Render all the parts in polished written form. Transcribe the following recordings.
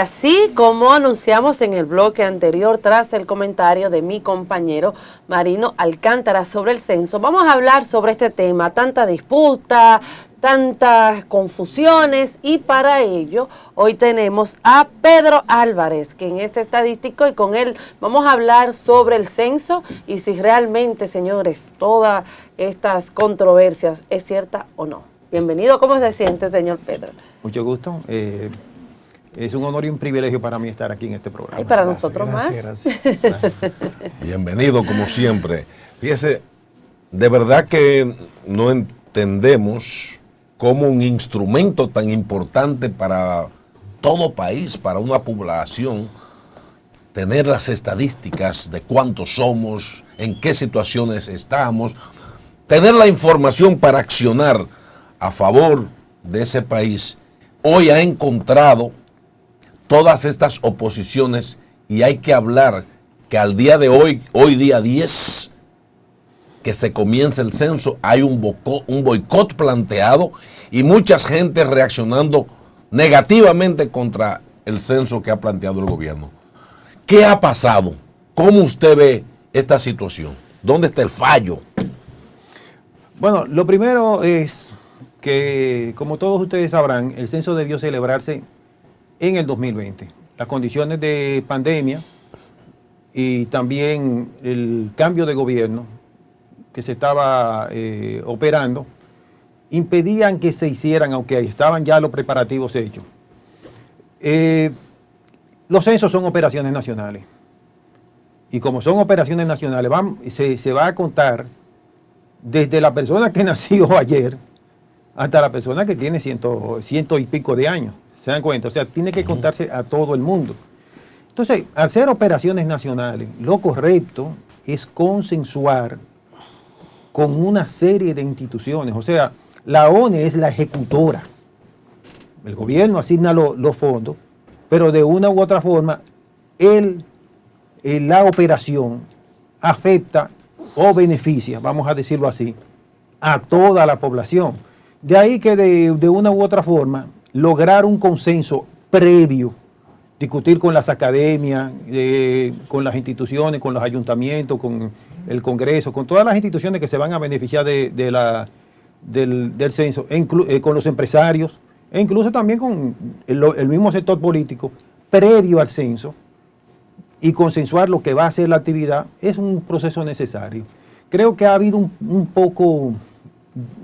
Así como anunciamos en el bloque anterior, tras el comentario de mi compañero Marino Alcántara sobre el censo, vamos a hablar sobre este tema, tanta disputa, tantas confusiones, y para ello hoy tenemos a Pedro Álvarez, quien es estadístico, y con él vamos a hablar sobre el censo y si realmente, señores, todas estas controversias es cierta o no. Bienvenido, ¿cómo se siente, señor Pedro? Mucho gusto. Es un honor y un privilegio para mí estar aquí en este programa. Y para nosotros más. Gracias. Bienvenido, como siempre. Fíjese, de verdad que no entendemos cómo un instrumento tan importante para todo país, para una población, tener las estadísticas de cuántos somos, en qué situaciones estamos, tener la información para accionar a favor de ese país, hoy ha encontrado todas estas oposiciones, y hay que hablar que al día de hoy, día 10, que se comienza el censo, hay un boicot planteado y mucha gente reaccionando negativamente contra el censo que ha planteado el gobierno. ¿Qué ha pasado? ¿Cómo usted ve esta situación? ¿Dónde está el fallo? Bueno, lo primero es que, como todos ustedes sabrán, el censo debió celebrarse en el 2020. Las condiciones de pandemia y también el cambio de gobierno que se estaba operando impedían que se hicieran, aunque estaban ya los preparativos hechos. Los censos son operaciones nacionales. Y como son operaciones nacionales, se va a contar desde la persona que nació ayer hasta la persona que tiene ciento y pico de años. ¿Se dan cuenta? O sea, tiene que contarse a todo el mundo. Entonces, al ser operaciones nacionales, lo correcto es consensuar con una serie de instituciones. O sea, la ONE es la ejecutora. El gobierno asigna los fondos, pero de una u otra forma, la operación afecta o beneficia, vamos a decirlo así, a toda la población. De ahí que de una u otra forma, lograr un consenso previo, discutir con las academias, con las instituciones, con los ayuntamientos, con el Congreso, con todas las instituciones que se van a beneficiar del censo, con los empresarios, e incluso también con el mismo sector político, previo al censo, y consensuar lo que va a ser la actividad, es un proceso necesario. Creo que ha habido un poco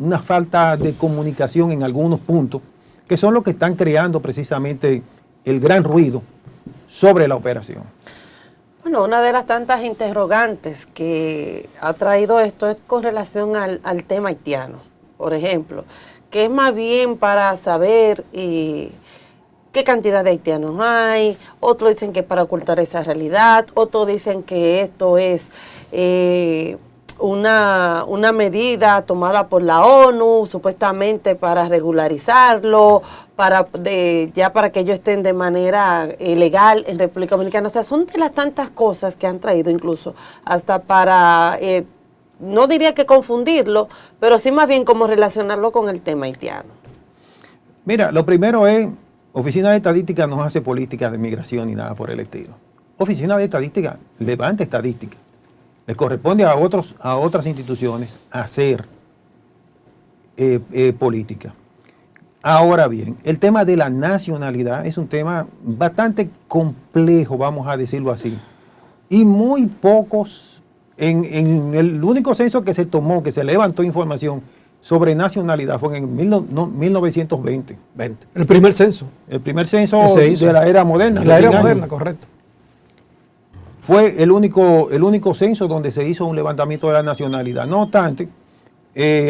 una falta de comunicación en algunos puntos, que son los que están creando precisamente el gran ruido sobre la operación. Bueno, una de las tantas interrogantes que ha traído esto es con relación al tema haitiano, por ejemplo, que es más bien para saber qué cantidad de haitianos hay. Otros dicen que para ocultar esa realidad, otros dicen que esto es una medida tomada por la ONU, supuestamente para regularizarlo, para que ellos estén de manera legal en República Dominicana. O sea, son de las tantas cosas que han traído, incluso hasta para, no diría que confundirlo, pero sí más bien como relacionarlo con el tema haitiano. Mira, lo primero es, Oficina de Estadística no hace políticas de migración ni nada por el estilo. Oficina de Estadística levanta estadística. Les corresponde a otras instituciones hacer política. Ahora bien, el tema de la nacionalidad es un tema bastante complejo, vamos a decirlo así. Y muy pocos, en el único censo que se tomó, que se levantó información sobre nacionalidad fue en 1920. El primer censo. El primer censo de la era moderna. De la era moderna, correcto. Fue el único censo donde se hizo un levantamiento de la nacionalidad. No obstante,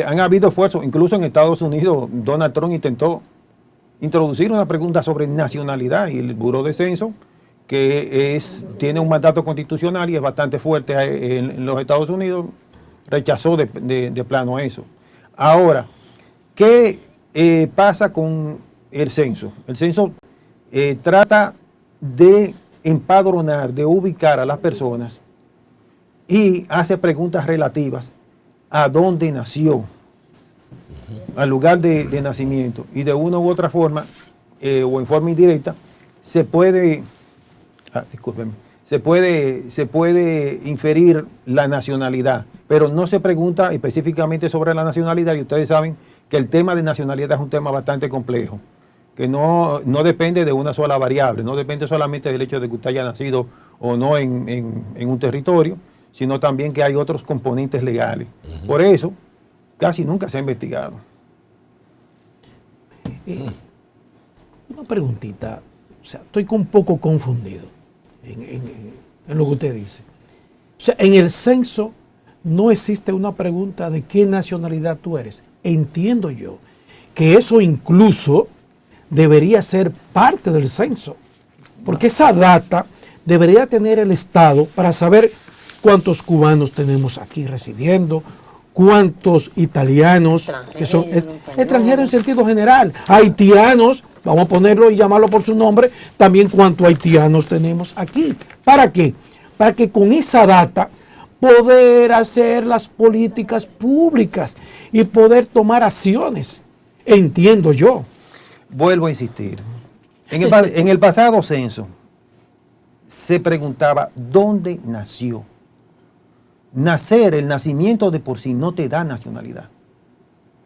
han habido esfuerzos, incluso en Estados Unidos, Donald Trump intentó introducir una pregunta sobre nacionalidad, y el Buró de Censo, que tiene un mandato constitucional y es bastante fuerte en los Estados Unidos, rechazó de plano eso. Ahora, ¿qué pasa con el censo? El censo trata de empadronar, de ubicar a las personas y hace preguntas relativas a dónde nació, al lugar de nacimiento, y de una u otra forma o en forma indirecta discúlpeme, se puede inferir la nacionalidad, pero no se pregunta específicamente sobre la nacionalidad, y ustedes saben que el tema de nacionalidad es un tema bastante complejo, que no depende de una sola variable, no depende solamente del hecho de que usted haya nacido o no en un territorio, sino también que hay otros componentes legales. Por eso, casi nunca se ha investigado. Una preguntita, o sea, estoy un poco confundido en lo que usted dice. O sea, en el censo no existe una pregunta de qué nacionalidad tú eres. Entiendo yo que eso incluso debería ser parte del censo, porque esa data debería tener el Estado para saber cuántos cubanos tenemos aquí residiendo, cuántos italianos, que son extranjeros en sentido general, haitianos, vamos a ponerlo y llamarlo por su nombre, también cuántos haitianos tenemos aquí. ¿Para qué? Para que con esa data poder hacer las políticas públicas y poder tomar acciones, entiendo yo. Vuelvo a insistir, en el pasado censo se preguntaba dónde nació. Nacer, el nacimiento de por sí no te da nacionalidad,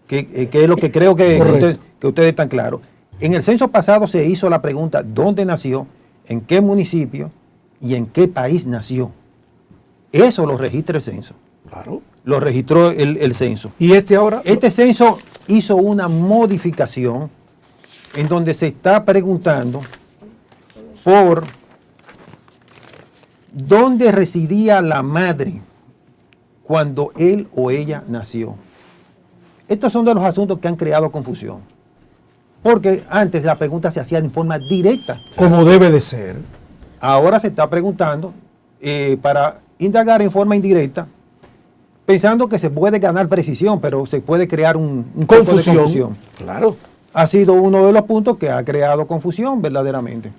que es lo que creo que ustedes están claros. En el censo pasado se hizo la pregunta dónde nació, en qué municipio y en qué país nació. Eso lo registra el censo. Claro. Lo registró el censo. ¿Y este ahora? Este censo hizo una modificación en donde se está preguntando por dónde residía la madre cuando él o ella nació. Estos son de los asuntos que han creado confusión. Porque antes la pregunta se hacía en forma directa. Como debe de ser. Ahora se está preguntando para indagar en forma indirecta, pensando que se puede ganar precisión, pero se puede crear un poco de confusión. Claro. Ha sido uno de los puntos que ha creado confusión verdaderamente.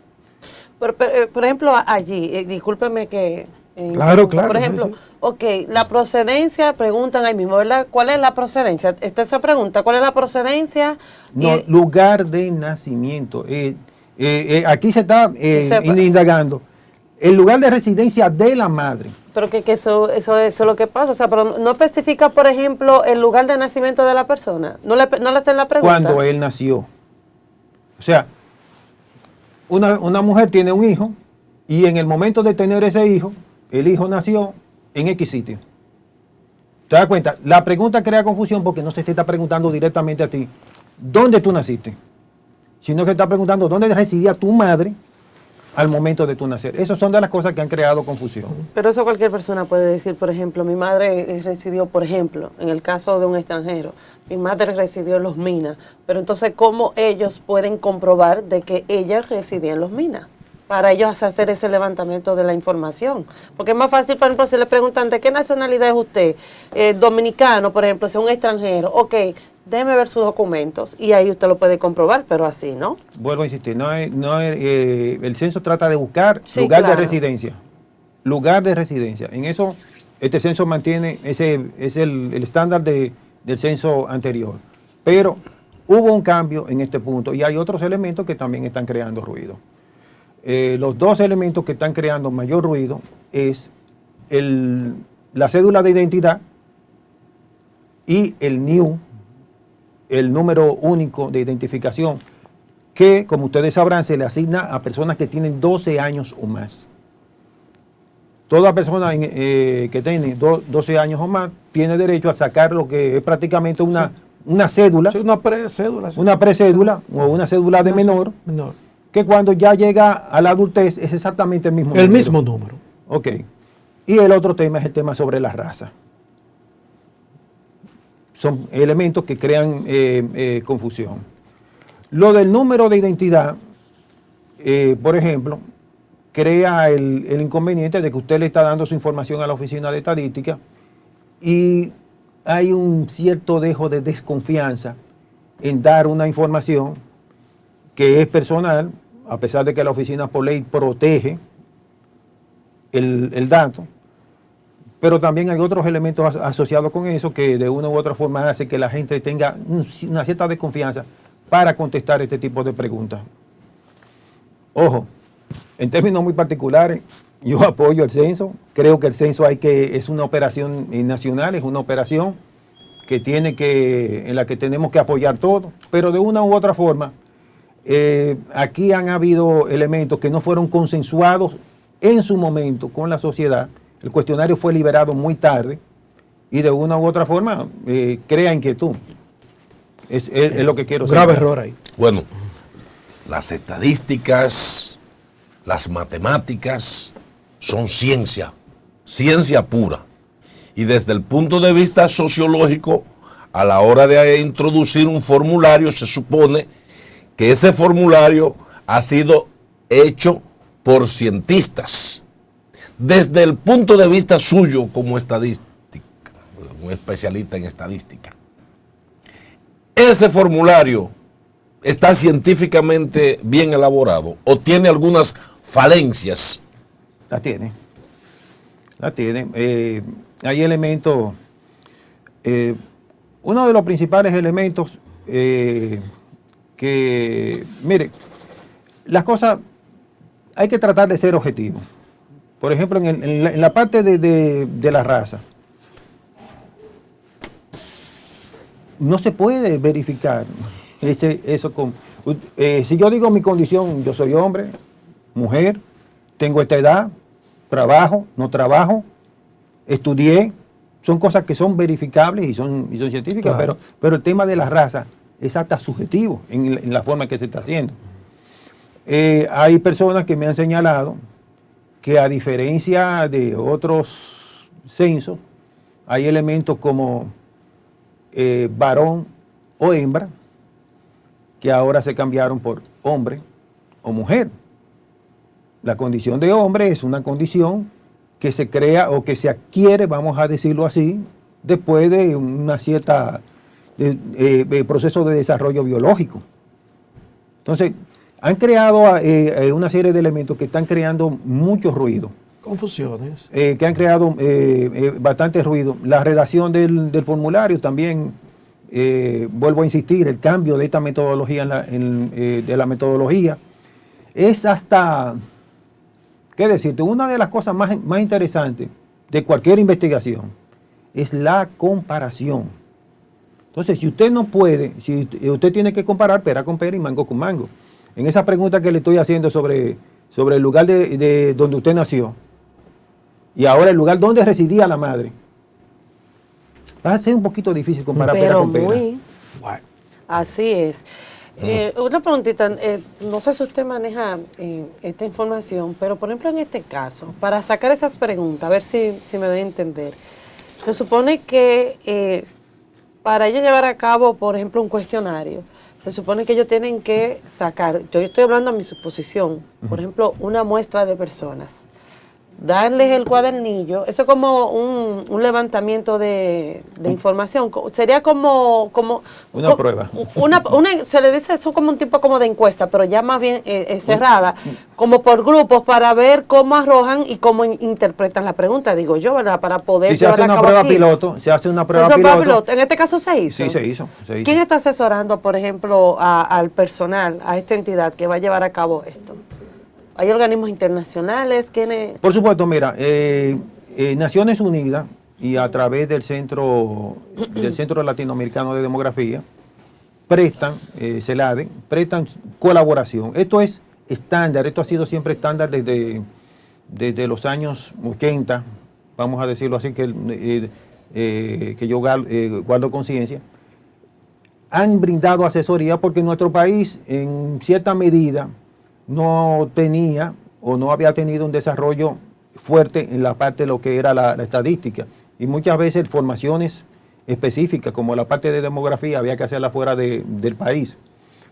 Por ejemplo, allí, discúlpeme que... Claro. Por ejemplo, sí. Ok, la procedencia, preguntan ahí mismo, ¿verdad? ¿Cuál es la procedencia? Está esa pregunta, ¿cuál es la procedencia? No, lugar de nacimiento. Aquí se está indagando. El lugar de residencia de la madre. Pero que eso es lo que pasa, o sea, pero no especifica, por ejemplo, el lugar de nacimiento de la persona. No le hacen la pregunta. Cuando él nació. O sea, una mujer tiene un hijo y en el momento de tener ese hijo, el hijo nació en X sitio. ¿Te das cuenta? La pregunta crea confusión porque no se te está preguntando directamente a ti dónde tú naciste, sino que está preguntando dónde residía tu madre al momento de tu nacer. Esas son de las cosas que han creado confusión. Pero eso cualquier persona puede decir, por ejemplo, mi madre residió, por ejemplo, en el caso de un extranjero, mi madre residió en Los Minas, pero entonces, ¿cómo ellos pueden comprobar de que ella residía en Los Minas? Para ellos hacer ese levantamiento de la información. Porque es más fácil, por ejemplo, si le preguntan, ¿de qué nacionalidad es usted? Dominicano, por ejemplo, si es un extranjero. Ok, déjeme ver sus documentos y ahí usted lo puede comprobar, pero así, ¿no? Vuelvo a insistir, el censo trata de buscar Sí, lugar claro. de residencia. Lugar de residencia. En eso, este censo mantiene, es el estándar del censo anterior. Pero hubo un cambio en este punto y hay otros elementos que también están creando ruido. Los dos elementos que están creando mayor ruido es la cédula de identidad y el NIU, el número único de identificación, que, como ustedes sabrán, se le asigna a personas que tienen 12 años o más. Toda persona que tiene 12 años o más tiene derecho a sacar lo que es prácticamente una cédula, Sí, una precédula. Sí. una precédula o una cédula de menor, que cuando ya llega a la adultez es exactamente el mismo número. El mismo número. Ok. Y el otro tema es el tema sobre la raza. Son elementos que crean confusión. Lo del número de identidad, por ejemplo, crea el inconveniente de que usted le está dando su información a la oficina de estadística y hay un cierto dejo de desconfianza en dar una información que es personal, a pesar de que la oficina por ley protege el dato, pero también hay otros elementos asociados con eso que de una u otra forma hace que la gente tenga una cierta desconfianza para contestar este tipo de preguntas. Ojo, en términos muy particulares, yo apoyo el censo. Creo que el censo es una operación nacional, es una operación en la que tenemos que apoyar todo, pero de una u otra forma, aquí han habido elementos que no fueron consensuados en su momento con la sociedad. El cuestionario fue liberado muy tarde y de una u otra forma crea inquietud. Es lo que quiero Grave señalar. error ahí. Bueno, las estadísticas, las matemáticas son ciencia, ciencia pura. Y desde el punto de vista sociológico, a la hora de introducir un formulario, se supone que ese formulario ha sido hecho por cientistas. Desde el punto de vista suyo como estadística, un especialista en estadística, ¿ese formulario está científicamente bien elaborado o tiene algunas falencias? La tiene. Hay elementos, uno de los principales elementos mire, las cosas hay que tratar de ser objetivos. Por ejemplo, en la parte de la raza, no se puede verificar eso con... si yo digo mi condición, yo soy hombre, mujer, tengo esta edad, trabajo, no trabajo, estudié, son cosas que son verificables y son científicas, Claro. pero el tema de la raza es hasta subjetivo en la forma que se está haciendo. Hay personas que me han señalado que a diferencia de otros censos, hay elementos como varón o hembra, que ahora se cambiaron por hombre o mujer. La condición de hombre es una condición que se crea o que se adquiere, vamos a decirlo así, después de una cierta proceso de desarrollo biológico. Entonces, han creado una serie de elementos que están creando mucho ruido. Confusiones. Que han creado bastante ruido. La redacción del formulario también, vuelvo a insistir, el cambio de esta metodología, de la metodología, es hasta, ¿qué decirte? Una de las cosas más interesantes de cualquier investigación es la comparación. Entonces, si usted no puede, si usted tiene que comparar pera con pera y mango con mango. En esa pregunta que le estoy haciendo sobre el lugar de donde usted nació, y ahora el lugar donde residía la madre, va a ser un poquito difícil comparar pera Pero con pera. muy, Bueno, así es. Una preguntita, no sé si usted maneja esta información, pero por ejemplo en este caso, para sacar esas preguntas, a ver si me doy a entender, se supone que para ellos llevar a cabo, por ejemplo, un cuestionario, se supone que ellos tienen que sacar, yo estoy hablando a mi suposición, por ejemplo, una muestra de personas, darles el cuadernillo, eso es como un levantamiento de información, sería como Una prueba. Se le dice eso como un tipo como de encuesta, pero ya más bien cerrada, como por grupos para ver cómo arrojan y cómo interpretan la pregunta, digo yo, ¿verdad? Para poder Si se hace llevar a una cabo prueba aquí. piloto, se hace una Se prueba hizo prueba piloto. piloto. En este caso se hizo. Sí, se hizo. ¿Quién está asesorando, por ejemplo, al personal, a esta entidad que va a llevar a cabo esto? ¿Hay organismos internacionales? ¿Quiénes? Por supuesto, mira, Naciones Unidas y a través del Centro Latinoamericano de Demografía prestan, CELADE, prestan colaboración. Esto es estándar, esto ha sido siempre estándar desde los años 80, vamos a decirlo así, que yo guardo conciencia. Han brindado asesoría porque nuestro país, en cierta medida, no tenía o no había tenido un desarrollo fuerte en la parte de lo que era la estadística. Y muchas veces formaciones específicas, como la parte de demografía, había que hacerla fuera del país.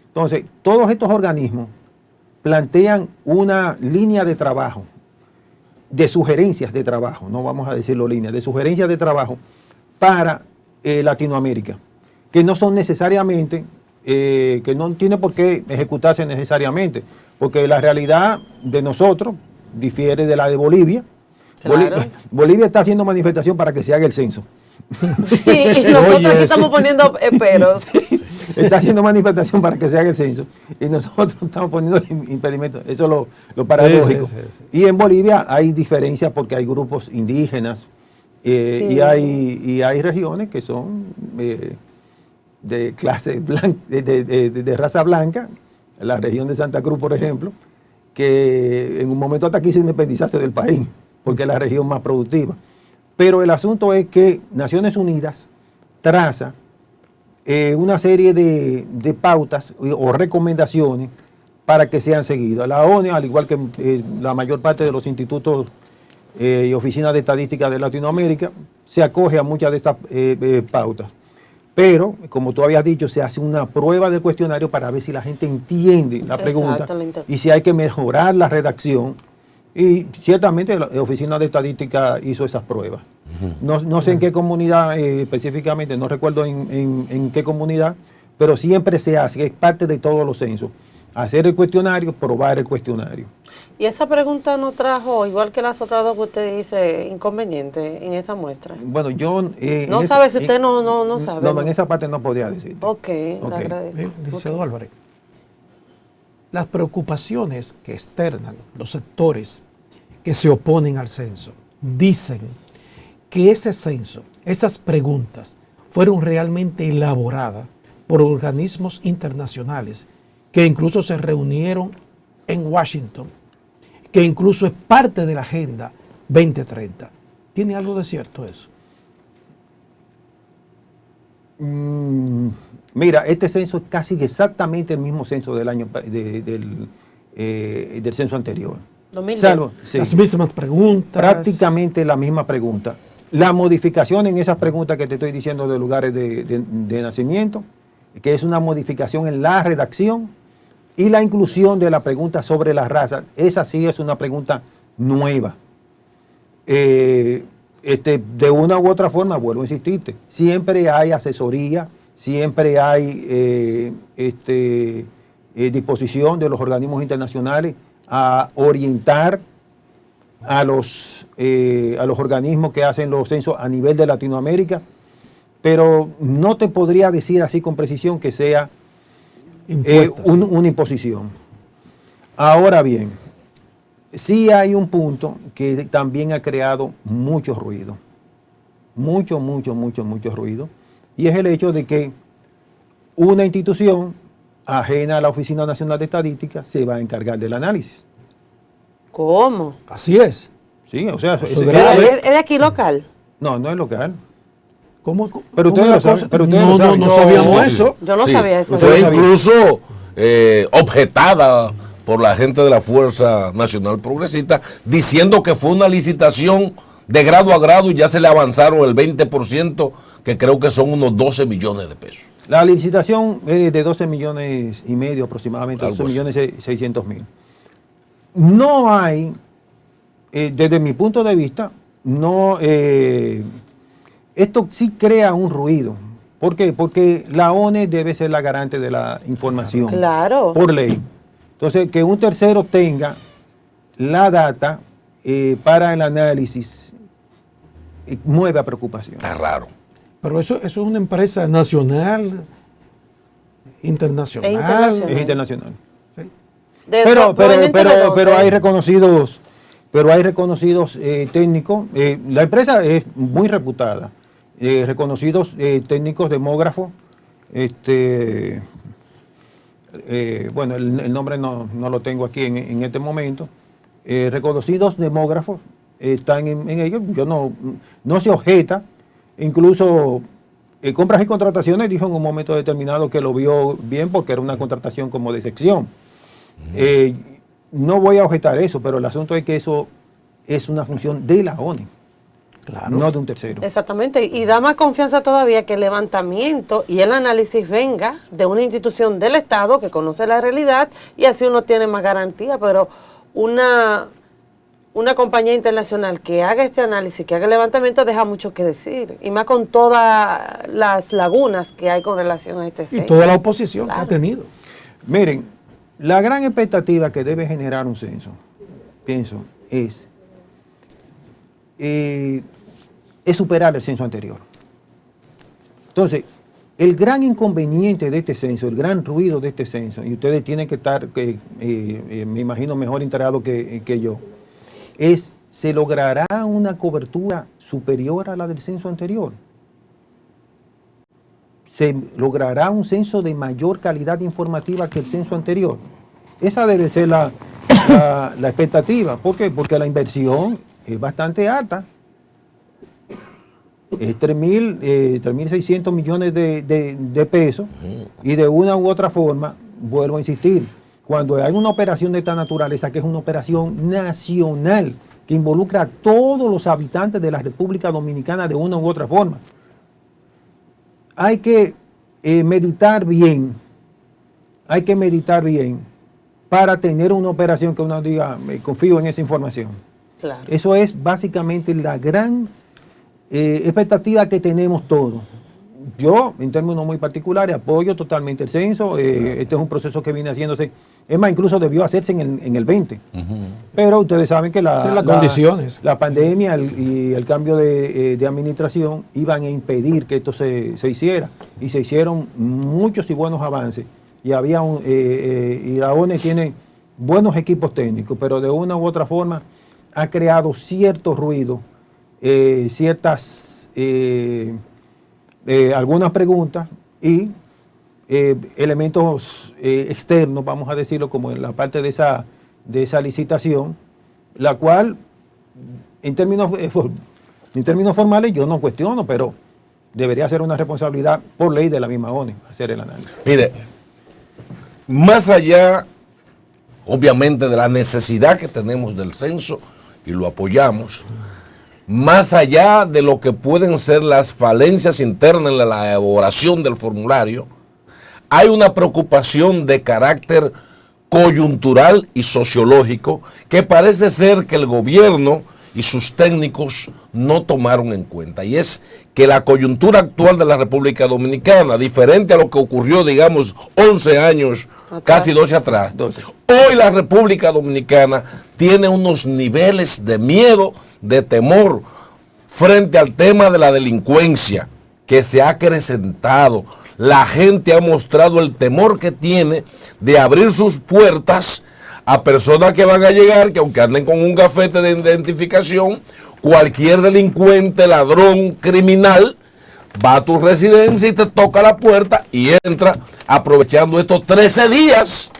Entonces, todos estos organismos plantean una línea de trabajo, de sugerencias de trabajo, no vamos a decirlo línea, de sugerencias de trabajo para Latinoamérica, que no son necesariamente, que no tiene por qué ejecutarse necesariamente, porque la realidad de nosotros difiere de la de Bolivia. Claro. Bolivia está haciendo manifestación para que se haga el censo. Y nosotros Oye, aquí estamos poniendo peros. está haciendo manifestación para que se haga el censo y nosotros estamos poniendo impedimentos. Eso es lo paradójico. Sí. Y en Bolivia hay diferencias porque hay grupos indígenas y hay regiones que son de clase blanca, de raza blanca, la región de Santa Cruz, por ejemplo, que en un momento hasta quiso independizarse del país, porque es la región más productiva. Pero el asunto es que Naciones Unidas traza una serie de pautas o recomendaciones para que sean seguidas. La ONU, al igual que la mayor parte de los institutos y oficinas de estadística de Latinoamérica, se acoge a muchas de estas pautas. Pero, como tú habías dicho, se hace una prueba de cuestionario para ver si la gente entiende la pregunta y si hay que mejorar la redacción. Y ciertamente la oficina de estadística hizo esas pruebas. No sé en qué comunidad específicamente, no recuerdo en qué comunidad, pero siempre se hace, es parte de todos los censos. Hacer el cuestionario, probar el cuestionario. Y esa pregunta no trajo, igual que las otras dos que usted dice, inconveniente en esta muestra. Bueno, yo... no sabe si usted no sabe. No, en esa parte no podría decir. Ok, le agradezco. Licenciado Álvarez, las preocupaciones que externan los sectores que se oponen al censo dicen que ese censo, esas preguntas, fueron realmente elaboradas por organismos internacionales que incluso se reunieron en Washington, que incluso es parte de la Agenda 2030. ¿Tiene algo de cierto eso? Mira, este censo es casi exactamente el mismo censo del año del censo anterior. 2010. Salvo, sí, Las mismas preguntas. prácticamente la misma pregunta. La modificación en esas preguntas que te estoy diciendo de lugares de nacimiento, que es una modificación en la redacción, y la inclusión de la pregunta sobre la raza, esa sí es una pregunta nueva. De una u otra forma, vuelvo a insistirte, siempre hay asesoría, siempre hay disposición de los organismos internacionales a orientar a los organismos que hacen los censos a nivel de Latinoamérica, pero no te podría decir así con precisión que sea una imposición. Ahora bien, sí hay un punto que también ha creado mucho ruido, mucho ruido, y es el hecho de que una institución ajena a la Oficina Nacional de Estadística se va a encargar del análisis. ¿Cómo? Así es. Sí, o sea, Eso ¿Es de aquí local? no es local. ¿Cómo? Pero ustedes lo saben. Pero ustedes lo saben. No sabíamos Sí, sí. eso. Yo no sabía eso. Fue sabía. incluso objetada por la gente de la Fuerza Nacional Progresista, diciendo que fue una licitación de grado a grado y ya se le avanzaron el 20%, que creo que son unos 12 millones de pesos. La licitación es de 12 millones y medio aproximadamente, Algo 12 millones 600.000. No hay, desde mi punto de vista, esto sí crea un ruido. ¿Por qué? Porque la ONE debe ser la garante de la información. Claro. Por ley. Entonces, que un tercero tenga la data para el análisis mueve a preocupación. Está raro. Pero eso es una empresa nacional, internacional. Es internacional. Sí. Pero hay reconocidos técnicos. La empresa es muy reputada. Reconocidos técnicos demógrafos. Bueno, el nombre no lo tengo aquí en este momento. Reconocidos demógrafos están en ello. Yo no se objeta. Incluso Compras y Contrataciones dijo en un momento determinado que lo vio bien porque era una contratación como de sección. No voy a objetar eso, pero el asunto es que eso es una función de la ONE, Claro. no de un tercero. Exactamente, y da más confianza todavía que el levantamiento y el análisis venga de una institución del Estado que conoce la realidad y así uno tiene más garantía, pero una compañía internacional que haga este análisis, que haga el levantamiento, deja mucho que decir, y más con todas las lagunas que hay con relación a este Y censo. toda la oposición Claro. que ha tenido. Miren, la gran expectativa que debe generar un censo, pienso, es superar el censo anterior. Entonces, El gran inconveniente de este censo, el gran ruido de este censo, y ustedes tienen que estar, me imagino, mejor enterados que yo, es, ¿se logrará una cobertura superior a la del censo anterior? ¿Se logrará un censo de mayor calidad informativa que el censo anterior? Esa debe ser la expectativa. ¿Por qué? Porque la inversión es bastante alta. Es 3.600 millones de pesos, y de una u otra forma, vuelvo a insistir, cuando hay una operación de esta naturaleza, que es una operación nacional, que involucra a todos los habitantes de la República Dominicana de una u otra forma, hay que meditar bien para tener una operación que uno diga, me confío en esa información. Claro. Eso es básicamente la gran expectativa que tenemos todos. Yo, en términos muy particulares, apoyo totalmente el censo. Este es un proceso que viene haciéndose. Es más, incluso debió hacerse en el 20. Pero ustedes saben que las condiciones. La pandemia y el cambio de administración iban a impedir que esto se hiciera. Y se hicieron muchos y buenos avances. Y y la ONE tiene buenos equipos técnicos, pero de una u otra forma ha creado cierto ruido, algunas preguntas y elementos externos, vamos a decirlo, como en la parte de esa licitación, la cual en términos formales yo no cuestiono, pero debería ser una responsabilidad por ley de la misma ONE hacer el análisis. Mire, más allá, obviamente, de la necesidad que tenemos del censo, y lo apoyamos, más allá de lo que pueden ser las falencias internas en la elaboración del formulario, hay una preocupación de carácter coyuntural y sociológico que parece ser que el gobierno y sus técnicos no tomaron en cuenta, y es que la coyuntura actual de la República Dominicana, diferente a lo que ocurrió, digamos, 11 años, casi 12 atrás, hoy la República Dominicana tiene unos niveles de miedo, de temor, frente al tema de la delincuencia, que se ha acrecentado. La gente ha mostrado el temor que tiene de abrir sus puertas a personas que van a llegar, que aunque anden con un gafete de identificación, cualquier delincuente, ladrón, criminal, va a tu residencia y te toca la puerta y entra aprovechando estos 13 días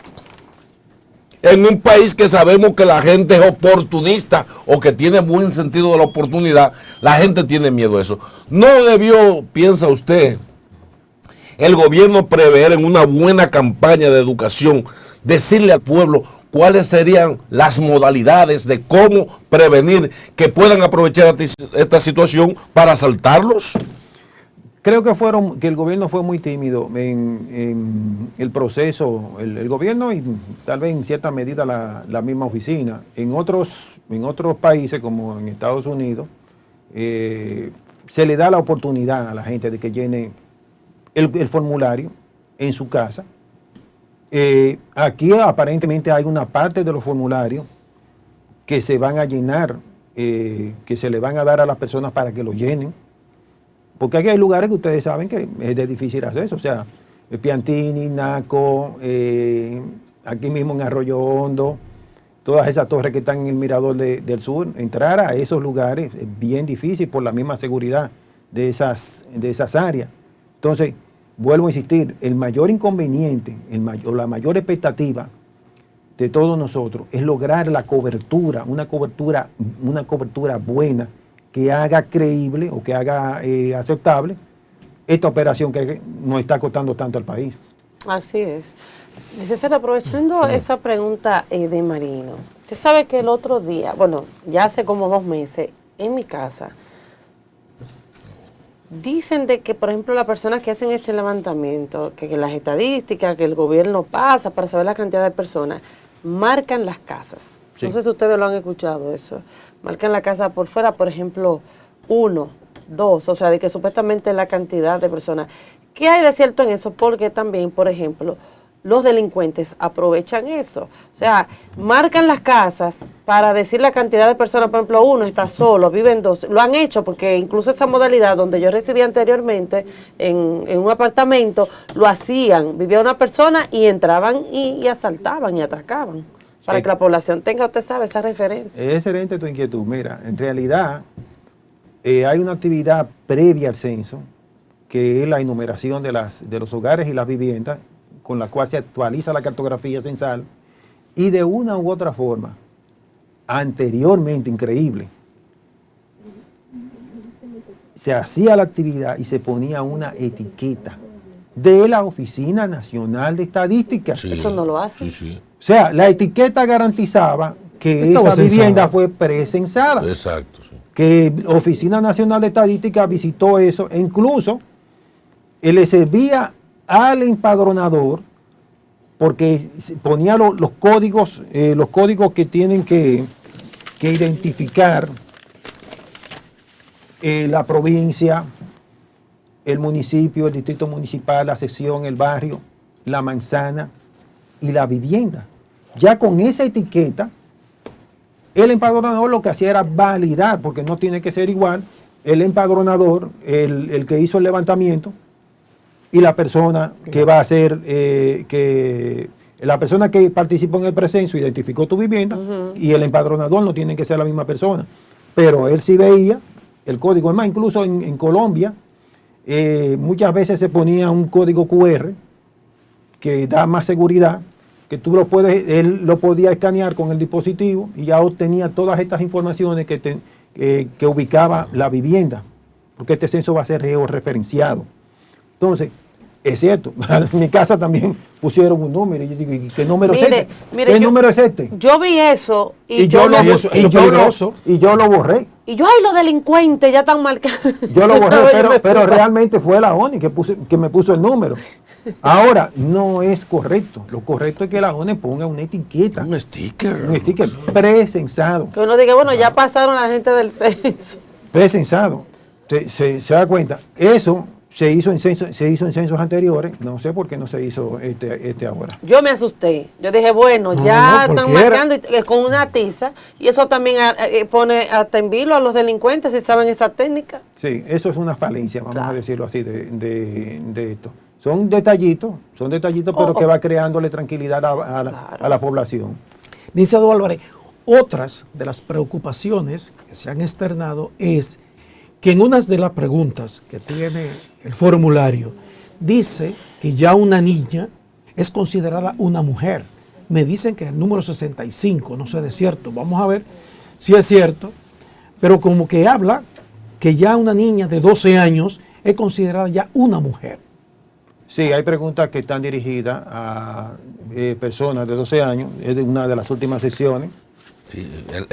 en un país que sabemos que la gente es oportunista o que tiene buen sentido de la oportunidad. La gente tiene miedo a eso. ¿No debió, piensa usted, el gobierno prever en una buena campaña de educación, decirle al pueblo cuáles serían las modalidades de cómo prevenir que puedan aprovechar esta situación para asaltarlos? Creo que el gobierno fue muy tímido en el proceso, el gobierno y tal vez en cierta medida la misma oficina. En otros países, como en Estados Unidos, se le da la oportunidad a la gente de que llene el formulario en su casa. Aquí aparentemente hay una parte de los formularios que se van a llenar, que se le van a dar a las personas para que lo llenen, porque aquí hay lugares que ustedes saben que es de difícil acceso, o sea, Piantini, Naco, aquí mismo en Arroyo Hondo, todas esas torres que están en el Mirador del Sur, entrar a esos lugares es bien difícil por la misma seguridad de esas áreas. Entonces, vuelvo a insistir, el mayor inconveniente, la mayor expectativa de todos nosotros es lograr la cobertura, una cobertura buena que haga creíble o que haga aceptable esta operación que nos está costando tanto al país. Así es. Licenciado, aprovechando esa pregunta de Marino, usted sabe que el otro día, bueno, ya hace como 2 meses, en mi casa, dicen de que, por ejemplo, las personas que hacen este levantamiento, que las estadísticas, que el gobierno pasa para saber la cantidad de personas, marcan las casas. Sí. No sé si ustedes lo han escuchado eso. Marcan la casa por fuera, por ejemplo, 1, 2, o sea, de que supuestamente la cantidad de personas. ¿Qué hay de cierto en eso? Porque también, por ejemplo, los delincuentes aprovechan eso. O sea, marcan las casas para decir la cantidad de personas. Por ejemplo, uno está solo, viven dos. Lo han hecho porque incluso esa modalidad donde yo residía anteriormente, en un apartamento, lo hacían. Vivía una persona y entraban y asaltaban y atracaban. Para que la población tenga, usted sabe, esa referencia. Es excelente tu inquietud. Mira, en realidad hay una actividad previa al censo, que es la enumeración de los hogares y las viviendas, con la cual se actualiza la cartografía censal, y de una u otra forma, anteriormente, increíble, se hacía la actividad y se ponía una etiqueta de la Oficina Nacional de Estadística. Sí, Eso no lo hace. Sí, sí. O sea, la etiqueta garantizaba que Estaba esa vivienda censada. fue presensada. Exacto. Sí. Que la Oficina Nacional de Estadística visitó eso e incluso le servía al empadronador porque ponía los códigos que tienen que identificar la provincia, el municipio, el distrito municipal, la sección, el barrio, la manzana y la vivienda. Ya con esa etiqueta, el empadronador lo que hacía era validar, porque no tiene que ser igual, el empadronador, el que hizo el levantamiento, y la persona que va a hacer, la persona que participó en el precenso identificó tu vivienda, y el empadronador no tienen que ser la misma persona. Pero él sí veía el código. Es más, incluso en Colombia, muchas veces se ponía un código QR que da más seguridad, que él lo podía escanear con el dispositivo y ya obtenía todas estas informaciones que ubicaba la vivienda, porque este censo va a ser georreferenciado. Entonces, es cierto, en mi casa también pusieron un número y yo digo, ¿y qué número es este? ¿Qué número es este? Yo vi eso y yo lo borré. Y yo, ay, los delincuentes ya están marcados. Yo lo borré, pero realmente fue la ONI que me puso el número. Ahora, no es correcto. Lo correcto es que la ONI ponga una etiqueta. Un sticker. Un sticker presensado. Que uno diga, bueno, ya pasaron la gente del censo. Presensado. Se da cuenta. Eso se hizo en censos anteriores. No sé por qué no se hizo este ahora. Yo me asusté. Yo dije, bueno, ya están marcando con una tiza. Y eso también pone hasta en vilo a los delincuentes si saben esa técnica. Sí, eso es una falencia, vamos a decirlo así, de esto. Son detallitos, pero que va creándole tranquilidad a la población. Licenciado Álvarez, otras de las preocupaciones que se han externado es que en unas de las preguntas que tiene el formulario dice que ya una niña es considerada una mujer. Me dicen que el número 65, no sé de cierto, vamos a ver si es cierto, pero como que habla que ya una niña de 12 años es considerada ya una mujer. Sí, hay preguntas que están dirigidas a personas de 12 años, es de una de las últimas sesiones. Sí,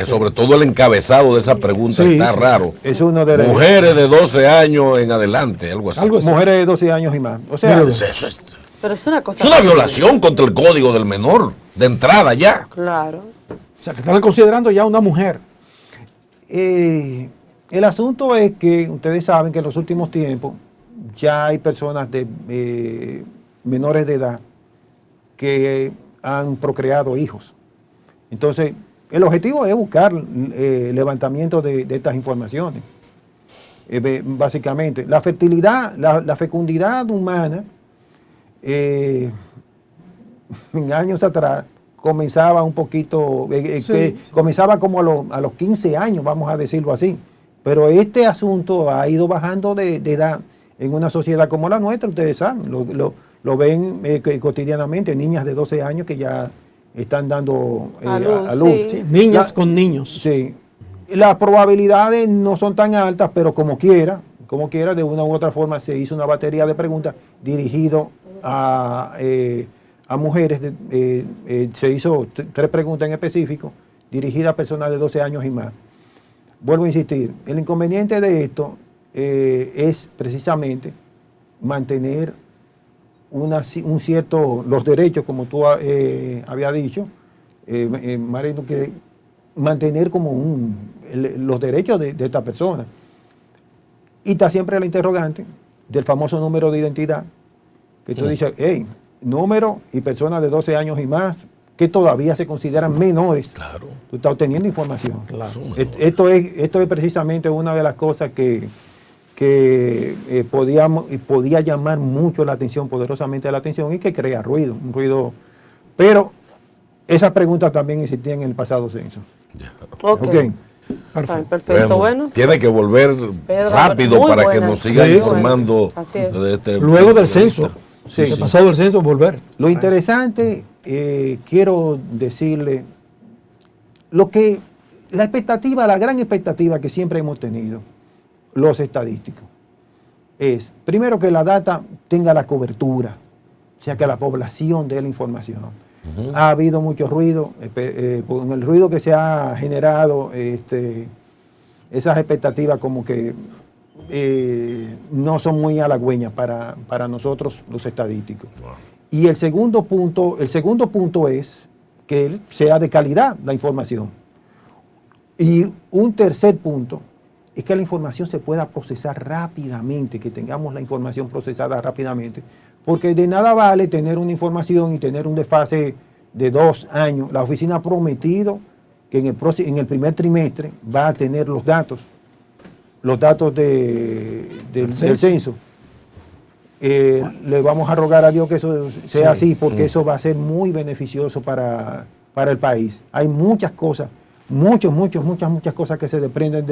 sobre todo el encabezado de esa pregunta está raro. Es uno de mujeres de 12 años en adelante, algo así. Mujeres de 12 años y más. O sea, pero es una cosa. Es una violación contra el código del menor, de entrada ya. Claro. O sea, que están considerando ya una mujer. El asunto es que ustedes saben que en los últimos tiempos ya hay personas de menores de edad que han procreado hijos. Entonces, el objetivo es buscar levantamiento de estas informaciones. Básicamente, la fertilidad, la fecundidad humana, en años atrás, comenzaba un poquito, comenzaba como a los 15 años, vamos a decirlo así. Pero este asunto ha ido bajando de edad en una sociedad como la nuestra, ustedes saben, lo ven cotidianamente, niñas de 12 años que ya están dando a luz. Sí. Sí, niñas con niños. Sí. Las probabilidades no son tan altas, pero como quiera, de una u otra forma se hizo una batería de preguntas dirigido a mujeres, se hizo 3 preguntas en específico dirigidas a personas de 12 años y más. Vuelvo a insistir, el inconveniente de esto es precisamente mantener un cierto, los derechos, como tú habías dicho, Marino, que mantener como los derechos de esta persona. Y está siempre la interrogante del famoso número de identidad, que tú dices, hey, número y personas de 12 años y más que todavía se consideran menores. Claro. Tú estás obteniendo información. Claro. Son menores. Esto es precisamente una de las cosas que podía llamar mucho la atención, poderosamente la atención, y que crea ruido, un ruido. Pero esas preguntas también existían en el pasado censo. Ya. Ok. Ok. Perfecto. Perfecto, bueno. Tiene que volver Pedro, rápido muy para que buena. nos siga Sí, informando Así es. de este Luego punto del de censo. vista. Sí. El pasado del censo, volver. Lo interesante, quiero decirle, la expectativa, la gran expectativa que siempre hemos tenido, los estadísticos, es, primero, que la data tenga la cobertura, o sea, que la población dé la información. Ujú. Ha habido mucho ruido, con el ruido que se ha generado, esas expectativas como que no son muy halagüeñas para nosotros los estadísticos. Wow. Y el segundo punto es que sea de calidad la información. Y un tercer punto es que la información se pueda procesar rápidamente, que tengamos la información procesada rápidamente, porque de nada vale tener una información y tener un desfase de 2 años. La oficina ha prometido que en el primer trimestre va a tener los datos del censo. Le vamos a rogar a Dios que eso sea así, porque eso va a ser muy beneficioso para el país. Hay muchas cosas, muchas cosas que se desprenden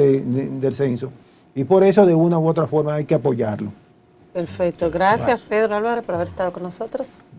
del censo, y por eso de una u otra forma hay que apoyarlo. Perfecto. Gracias, Pedro Álvarez, por haber estado con nosotros.